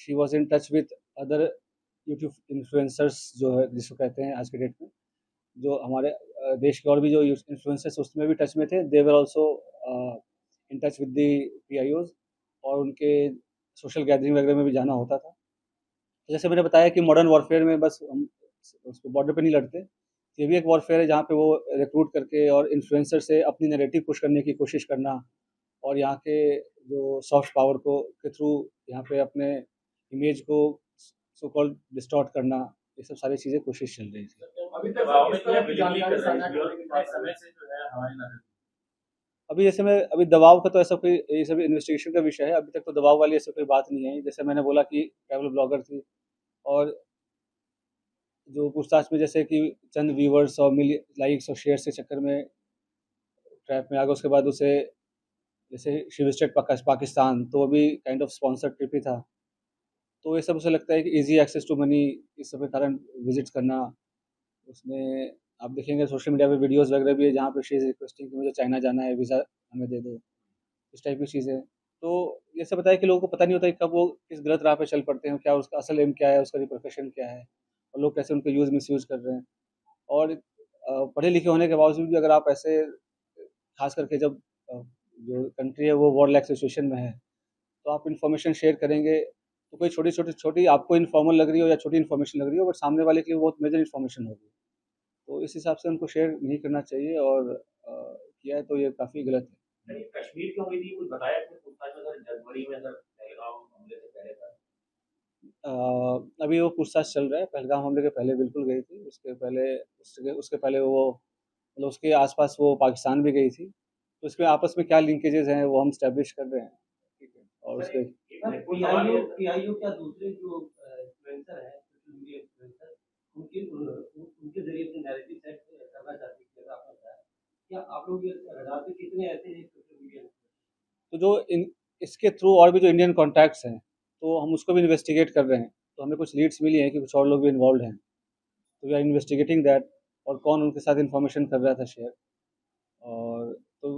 She was in touch with other YouTube influencers जो है जिसको कहते हैं आज के डेट में, जो हमारे देश के और भी जो इन्फ्लुएंसर्स उसमें भी टच में थे, they were also in touch with the PIOs और उनके सोशल गैदरिंग वगैरह में भी जाना होता था। तो जैसे मैंने बताया कि मॉडर्न वॉरफेयर में बस हम उसपे बॉर्डर पे नहीं लड़ते, ये भी एक वॉरफेयर है जहाँ पे वो रिक्रूट करके और इन्फ्लुएंसर से अपनी नैरेटिव पुश करने की कोशिश करना और यहाँ के जो सॉफ्ट पावर को के थ्रू यहाँ पे अपने इमेज को सो कॉल्ड डिस्टॉर्ट करना, ये सब सारी चीज़ें कोशिश चल रही थी। अभी तक दबाव में किया विलिंगली कर रही थी और कितने समय से जो है हमारी नजर अभी जैसे मैं अभी दबाव का तो ऐसा कोई ये सब इन्वेस्टिगेशन का विषय है, अभी तक तो दबाव वाली ऐसी कोई बात नहीं आई। जैसे मैंने बोला कि ट्रैवल ब्लॉगर थी और जो पूछताछ में जैसे कि चंद व्यूअर्स और लाइक्स और शेयर्स के चक्कर में ट्रैप में आ गए, उसके बाद उसे जैसे शी विजिटेड पाकिस्तान, तो वो भी काइंड ऑफ स्पॉन्सर्ड ट्रिप ही था। तो ये सब उसे लगता है कि ईज़ी एक्सेस टू मनी इस सब के कारण विज़िट्स करना, उसमें आप देखेंगे सोशल मीडिया पे वीडियोज़ वगैरह भी है जहाँ पे शी इज़ रिक्वेस्टिंग कि मुझे चाइना जाना है, वीज़ा हमें दे दो, इस टाइप की चीज़ें। तो ये सब बताया कि लोगों को पता नहीं होता कि कब वो किस गलत राह पे चल पड़ते हैं, क्या उसका असल एम क्या है, उसका रिपरकशन क्या है और लोग कैसे उनका मिसयूज़ कर रहे हैं। और पढ़े लिखे होने के बावजूद भी अगर आप ऐसे ख़ास करके जब जो कंट्री है वो वॉर लाइक सिचुएशन में है, तो आप इन्फॉर्मेशन शेयर करेंगे, तो कोई छोटी आपको इन्फॉर्मल लग रही हो या छोटी इन्फॉर्मेशन लग रही हो, बट सामने वाले के लिए बहुत मेजर इन्फॉर्मेशन होगी। तो इस हिसाब से उनको शेयर नहीं करना चाहिए और किया है तो ये काफ़ी गलत है। है। नहीं, कश्मीर क्यों गई थी कुछ बताया आपने पूछताछ में? सर जनवरी में सर पहलगाम हमले से पहले था। अ, अभी वो पूछताछ चल रहा है, पहलगाम हमले के पहले बिल्कुल गई थी, उसके उसके पहले वो मतलब उसके आस-पास वो पाकिस्तान भी गई थी। तो इसमें आपस में क्या लिंकेजेज़ हैं वो हम एस्टेब्लिश कर रहे हैं, ठीक है? और सर उसके एक और सवाल ये पीआईओ क्या दूसरे जो इन्फ्लुएंसर हैं, सोशल मीडिया इन्फ्लुएंसर, उनके ज़रिए अपनी नैरेटिव सेट करना चाहती है, जैसा आपने बताया। क्या आप लोग ये रडार पे कितने ऐसे हैं सोशल मीडिया? तो जो इन इसके थ्रू और भी जो इंडियन कॉन्टैक्ट्स हैं, तो हम उसको भी इन्वेस्टिगेट कर रहे हैं। तो हमें कुछ लीड्स मिली हैं कि कुछ और लोग भी इन्वॉल्वड हैं। तो वी आर इन्वेस्टिगेटिंग दैट और कौन उनके साथ इन्फॉर्मेशन कर रहा था शेयर। और तो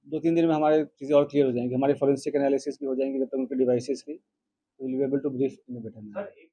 2-3 दिन में हमारी चीज़ें और क्लियर हो जाएँगी। हमारी फोरेंसिक एनालिसिस भी हो जाएँगी जब तक उनके डिवाइसेज़ की, तो will be able to brief in a better manner.